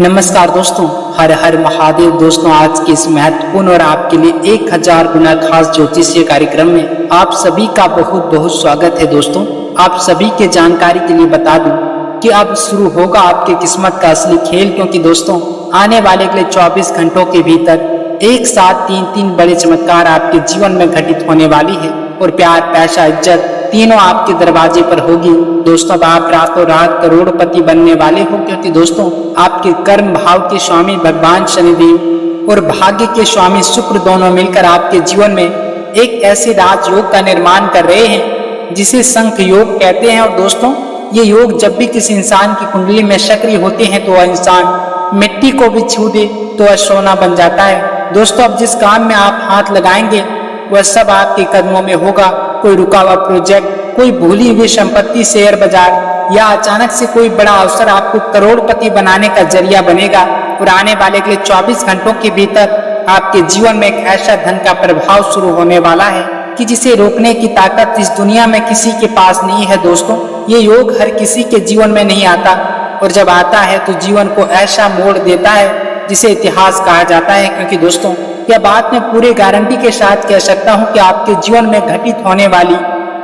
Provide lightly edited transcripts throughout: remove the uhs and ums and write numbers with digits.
नमस्कार दोस्तों, हर हर महादेव। दोस्तों, आज के इस महत्वपूर्ण और आपके लिए 1000 गुना खास ज्योतिषीय कार्यक्रम में आप सभी का बहुत बहुत स्वागत है। दोस्तों, आप सभी के जानकारी के लिए बता दूं कि अब शुरू होगा आपके किस्मत का असली खेल, क्योंकि दोस्तों आने वाले अगले 24 घंटों के भीतर एक साथ तीन बड़े चमत्कार आपके जीवन में घटित होने वाली है और प्यार, पैसा, इज्जत तीनों आपके दरवाजे पर होगी। दोस्तों, अब आप रातों रात करोड़पति बनने वाले हो, क्योंकि दोस्तों आपके कर्म भाव के स्वामी भगवान शनिदेव और भाग्य के स्वामी शुक्र दोनों मिलकर आपके जीवन में एक ऐसे राजयोग का निर्माण कर रहे हैं जिसे शंख योग कहते हैं। और दोस्तों, ये योग जब भी किसी इंसान की कुंडली में सक्रिय होते हैं तो वह इंसान मिट्टी को भी छू दे तो वह सोना बन जाता है। दोस्तों, अब जिस काम में आप हाथ लगाएंगे वह सब आपके कदमों में होगा। कोई रुका हुआ प्रोजेक्ट, कोई भूली हुई संपत्ति, शेयर बाजार या अचानक से कोई बड़ा अवसर आपको करोड़पति बनाने का जरिया बनेगा। और आने वाले अगले 24 घंटों के भीतर आपके जीवन में एक ऐसा धन का प्रभाव शुरू होने वाला है कि जिसे रोकने की ताकत इस दुनिया में किसी के पास नहीं है। दोस्तों, ये योग हर किसी के जीवन में नहीं आता, और जब आता है तो जीवन को ऐसा मोड़ देता है जिसे इतिहास कहा जाता है। क्योंकि दोस्तों, यह बात मैं पूरी गारंटी के साथ कह सकता हूं कि आपके जीवन में घटित होने वाली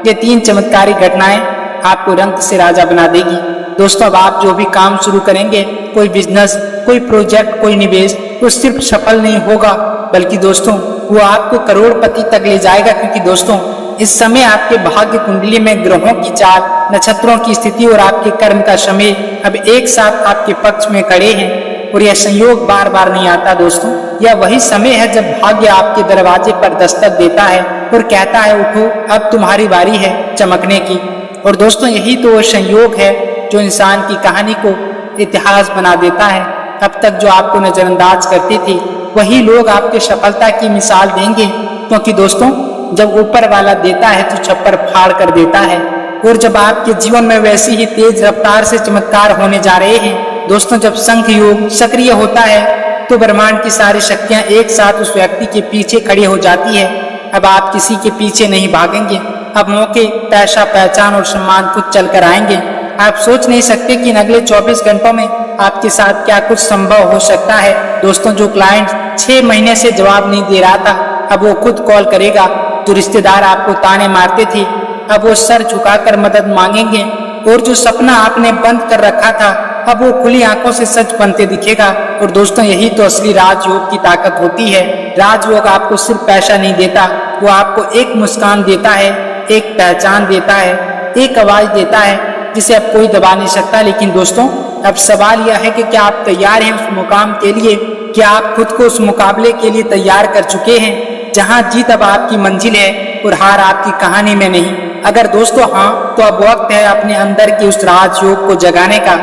ये 3 चमत्कारी घटनाएं आपको रंग से राजा बना देगी। दोस्तों, अब आप जो भी काम शुरू करेंगे, कोई बिजनेस, कोई प्रोजेक्ट, कोई निवेश, वो सिर्फ सफल नहीं होगा, बल्कि दोस्तों वो आपको करोड़पति तक ले जाएगा। क्योंकि दोस्तों, इस समय आपके भाग्य कुंडली में ग्रहों की चाल, नक्षत्रों की स्थिति और आपके कर्म का समय अब एक साथ आपके पक्ष में खड़े हैं। और यह संयोग बार बार नहीं आता। दोस्तों, यह वही समय है जब भाग्य आपके दरवाजे पर दस्तक देता है और कहता है, उठो, अब तुम्हारी बारी है चमकने की। और दोस्तों, यही तो वो संयोग है जो इंसान की कहानी को इतिहास बना देता है। अब तक जो आपको नजरअंदाज करते थे वही लोग आपके सफलता की मिसाल देंगे। क्योंकि दोस्तों, जब ऊपर वाला देता है तो छप्पर फाड़ कर देता है। और जब आपके जीवन में वैसी ही तेज रफ्तार से चमत्कार होने जा रहे हैं दोस्तों, जब शंख योग सक्रिय होता है तो ब्रह्मांड की सारी शक्तियां एक साथ उस व्यक्ति के पीछे खड़ी हो जाती है। अब आप किसी के पीछे नहीं भागेंगे। अब मौके, पैसा, पहचान और सम्मान खुद चल कर आएंगे। आप सोच नहीं सकते कि इन अगले 24 घंटों में आपके साथ क्या कुछ संभव हो सकता है। दोस्तों, जो क्लाइंट 6 महीने से जवाब नहीं दे रहा था, अब वो खुद कॉल करेगा। जो रिश्तेदार आपको ताने मारते थे, अब वो सर झुकाकर मदद मांगेंगे। और जो सपना आपने बंद कर रखा था, अब वो खुली आंखों से सच बनते दिखेगा। और दोस्तों, यही तो असली राजयोग की ताकत होती है। राजयोग आपको सिर्फ पैसा नहीं देता, वो आपको एक मुस्कान देता है, एक पहचान देता है, एक आवाज देता है जिसे अब कोई दबा नहीं सकता। लेकिन दोस्तों, अब सवाल यह है कि क्या आप तैयार हैं उस मुकाम के लिए? क्या आप खुद को उस मुकाबले के लिए तैयार कर चुके हैं जहां जीत अब आपकी मंजिल है और हार आपकी कहानी में नहीं? अगर दोस्तों हाँ, तो अब वक्त है अपने अंदर की उस राजयोग को जगाने का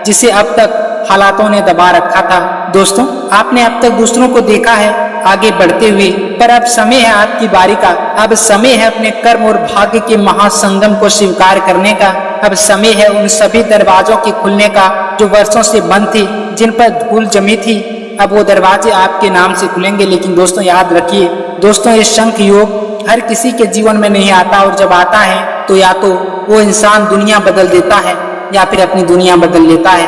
जिसे अब तक हालातों ने दबा रखा था। दोस्तों, आपने अब तक दूसरों को देखा है आगे बढ़ते हुए, पर अब समय है आपकी बारी का। अब समय है अपने कर्म और भाग्य के महासंगम को स्वीकार करने का। अब समय है उन सभी दरवाजों के खुलने का जो वर्षों से बंद थे, जिन पर धूल जमी थी। अब वो दरवाजे आपके नाम से खुलेंगे। लेकिन दोस्तों, याद रखिए दोस्तों, ये शंख योग हर किसी के जीवन में नहीं आता, और जब आता है तो या तो वो इंसान दुनिया बदल देता है या फिर अपनी दुनिया बदल लेता है।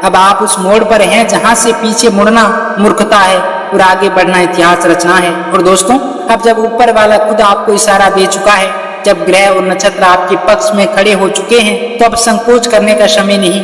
अब आप उस मोड़ पर हैं जहां से पीछे मुड़ना मूर्खता है और आगे बढ़ना इतिहास रचना है। और दोस्तों, अब जब ऊपर वाला खुद आपको इशारा दे चुका है, जब ग्रह और नक्षत्र आपके पक्ष में खड़े हो चुके हैं, तो अब संकोच करने का समय नहीं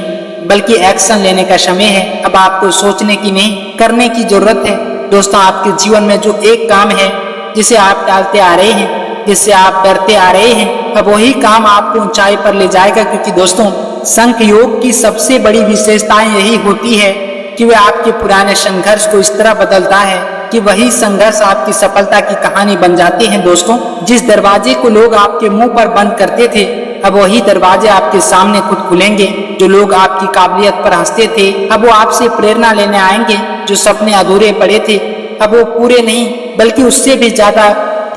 बल्कि एक्शन लेने का समय है। अब आपको सोचने की नहीं, करने की जरूरत है। दोस्तों, आपके जीवन में जो एक काम है जिसे आप टालते आ रहे हैं, जिससे आप डरते आ रहे हैं, अब वही काम आपको ऊंचाई पर ले जाएगा। क्योंकि दोस्तों, शंख योग की सबसे बड़ी विशेषताएं यही होती है कि वह आपके पुराने संघर्ष को इस तरह बदलता है कि वही संघर्ष आपकी सफलता की कहानी बन जाते हैं। दोस्तों, जिस दरवाजे को लोग आपके मुंह पर बंद करते थे, अब वही दरवाजे आपके सामने खुद खुलेंगे। जो लोग आपकी काबिलियत पर हंसते थे, अब वो आपसे प्रेरणा लेने आएंगे। जो सपने अधूरे पड़े थे, अब वो पूरे नहीं बल्कि उससे भी ज्यादा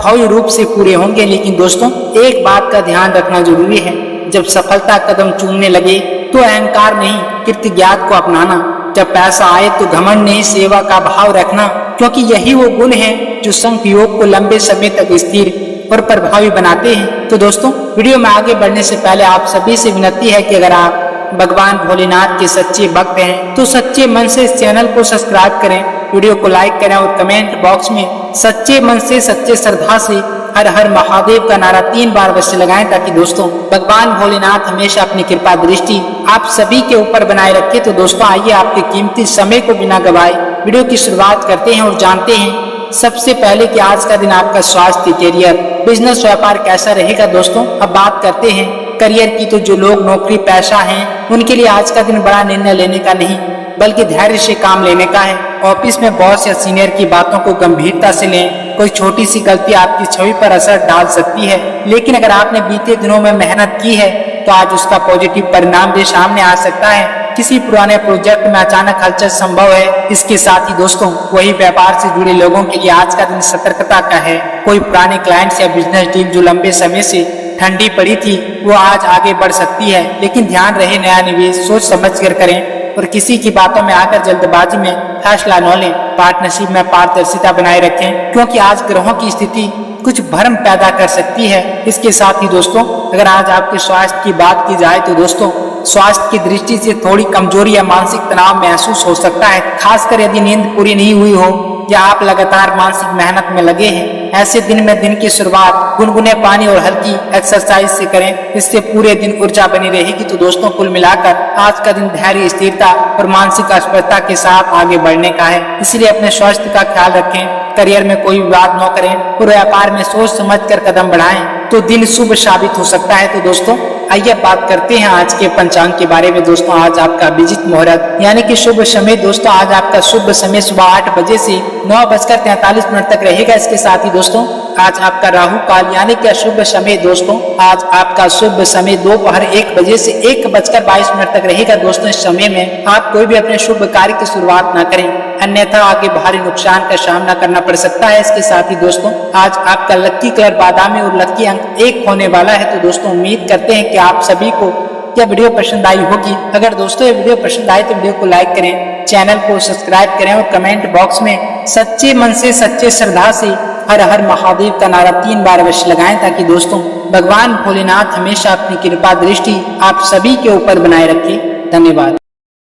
भव्य रूप से पूरे होंगे। लेकिन दोस्तों, एक बात का ध्यान रखना जरूरी है, जब सफलता कदम चूमने लगे तो अहंकार नहीं, कृतज्ञता को अपनाना। जब पैसा आए तो घमंड नहीं, सेवा का भाव रखना। क्योंकि यही वो गुण है जो शंख योग को लंबे समय तक स्थिर और प्रभावी बनाते हैं। तो दोस्तों, वीडियो में आगे बढ़ने से पहले आप सभी से विनती है कि अगर आप भगवान भोलेनाथ के सच्चे भक्त हैं तो सच्चे मन से इस चैनल को सब्सक्राइब करें, वीडियो को लाइक करें और कमेंट बॉक्स में सच्चे मन से सच्चे श्रद्धा से हर हर महादेव का नारा 3 बार अवश्य लगाएं, ताकि दोस्तों भगवान भोलेनाथ हमेशा अपनी कृपा दृष्टि आप सभी के ऊपर बनाए रखे। तो दोस्तों आइए आपके कीमती समय को बिना गवाए वीडियो की शुरुआत करते हैं और जानते हैं सबसे पहले कि आज का दिन आपका स्वास्थ्य, करियर, बिजनेस, व्यापार कैसा रहेगा। दोस्तों अब बात करते हैं करियर की। तो जो लोग नौकरी पेशा हैं उनके लिए आज का दिन बड़ा निर्णय लेने का नहीं बल्कि धैर्य से काम लेने का है। ऑफिस में बॉस या सीनियर की बातों को गंभीरता से लें। कोई छोटी सी गलती आपकी छवि पर असर डाल सकती है, लेकिन अगर आपने बीते दिनों में मेहनत की है तो आज उसका पॉजिटिव परिणाम भी सामने आ सकता है। किसी पुराने प्रोजेक्ट में अचानक हलचल संभव है। इसके साथ ही दोस्तों वही व्यापार से जुड़े लोगों के लिए आज का दिन सतर्कता का है। कोई पुराने क्लाइंट्स या बिजनेस डील जो लंबे समय से ठंडी पड़ी थी वो आज आगे बढ़ सकती है, लेकिन ध्यान रहे नया निवेश सोच समझ कर करें और किसी की बातों में आकर जल्दबाजी में फैसला न लें। पार्टनरशिप में पारदर्शिता बनाए रखें, क्योंकि आज ग्रहों की स्थिति कुछ भ्रम पैदा कर सकती है। इसके साथ ही दोस्तों अगर आज आपके स्वास्थ्य की बात की जाए तो दोस्तों स्वास्थ्य की दृष्टि से थोड़ी कमजोरी या मानसिक तनाव महसूस हो सकता है, खासकर यदि नींद पूरी नहीं हुई हो या आप लगातार मानसिक मेहनत में लगे हैं। ऐसे दिन में दिन की शुरुआत गुनगुने पानी और हल्की एक्सरसाइज से करें, इससे पूरे दिन ऊर्जा बनी रहेगी। तो दोस्तों कुल मिलाकर आज का दिन धैर्य, स्थिरता और मानसिक स्पष्टता के साथ आगे बढ़ने का है, इसलिए अपने स्वास्थ्य का ख्याल रखें। करियर में कोई विवाद न करें और व्यापार में सोच समझकर कदम बढ़ाएं तो दिन शुभ साबित हो सकता है। तो दोस्तों आइए बात करते हैं आज के पंचांग के बारे में। दोस्तों आज आपका अभिजीत मुहूर्त यानी कि शुभ समय दोस्तों आज आपका शुभ समय सुबह 8 बजे से 9:43 तक रहेगा। इसके साथ ही दोस्तों आज आपका राहु काल यानी कि अशुभ समय दोस्तों आज आपका शुभ समय दोपहर 1 बजे से 1:22 तक रहेगा। दोस्तों इस समय में आप कोई भी अपने शुभ कार्य की शुरुआत न करें, अन्यथा आगे भारी नुकसान का सामना करना पड़ सकता है। इसके साथ ही दोस्तों आज आपका लकी कलर बादामी और लकी अंक 1 होने वाला है। तो दोस्तों उम्मीद करते हैं कि आप सभी को यह वीडियो पसंद आई होगी। अगर दोस्तों ये वीडियो पसंद आए तो वीडियो को लाइक करें, चैनल को सब्सक्राइब करें और कमेंट बॉक्स में सच्चे मन से सच्चे श्रद्धा से हर हर महादेव का नारा 3 बार अवश्य लगाएं, ताकि दोस्तों भगवान भोलेनाथ हमेशा अपनी कृपा दृष्टि आप सभी के ऊपर बनाए रखे। धन्यवाद।